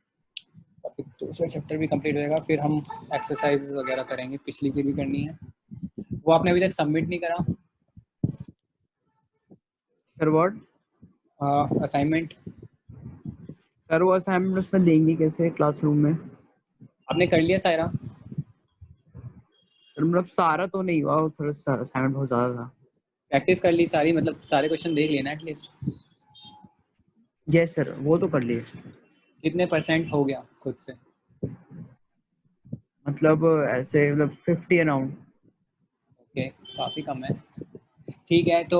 फिर दूसरा चैप्टर भी कंप्लीट हो जाएगा। फिर हम एक्सरसाइज वगैरह करेंगे, पिछली की भी करनी है। वो आपने अभी तक सबमिट नहीं करा सर व्हाट? असाइनमेंट? सर वो असाइनमेंट उसमें देंगे कैसे क्लासरूम में? आपने कर लिया सायरा? सर मतलब सारा तो नहीं हुआ, सर असाइनमेंट बहुत ज्यादा था। प्रैक्टिस कर ली सारी, मतलब सारे क्वेश्चन देख लेना एटलीस्ट। यस सर, वो तो कर लिए। कितने परसेंट हो गया खुद से? मतलब ऐसे मतलब 50 अराउंड। ओके, काफ़ी कम है। ठीक है, तो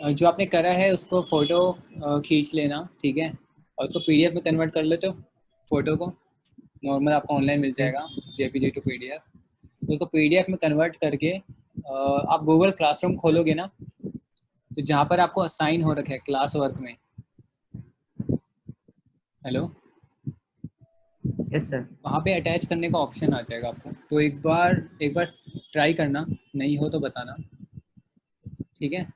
जो आपने करा है उसको फ़ोटो खींच लेना, ठीक है, और उसको पीडीएफ में कन्वर्ट कर लेते हो फ़ोटो को। नॉर्मल आपको ऑनलाइन मिल यस। जाएगा, जेपीजी टू पीडीएफ। तो उसको पीडीएफ में कन्वर्ट करके आप गूगल क्लासरूम खोलोगे ना, तो जहाँ पर आपको असाइन हो रखा है क्लास वर्क में, हेलो, यस सर। वहाँ पे अटैच करने का ऑप्शन आ जाएगा आपको, तो एक बार ट्राई करना, नहीं हो तो बताना, ठीक है।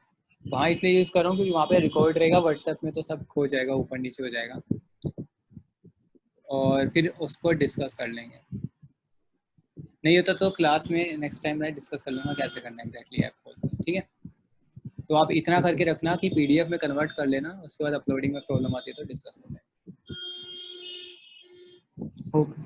वहाँ इसलिए यूज़ कर रहा हूँ क्योंकि वहाँ पे रिकॉर्ड रहेगा, व्हाट्सएप में तो सब खो जाएगा, ऊपर नीचे हो जाएगा, और फिर उसको डिस्कस कर लेंगे। नहीं होता तो क्लास में नेक्स्ट टाइम मैं डिस्कस कर लूँगा कैसे करना है एग्जैक्टली ऐप खोल के, ठीक है। तो आप इतना करके रखना कि पीडीएफ में कन्वर्ट कर लेना, उसके बाद अपलोडिंग में प्रॉब्लम आती है तो डिस्कस करते हैं। ओके।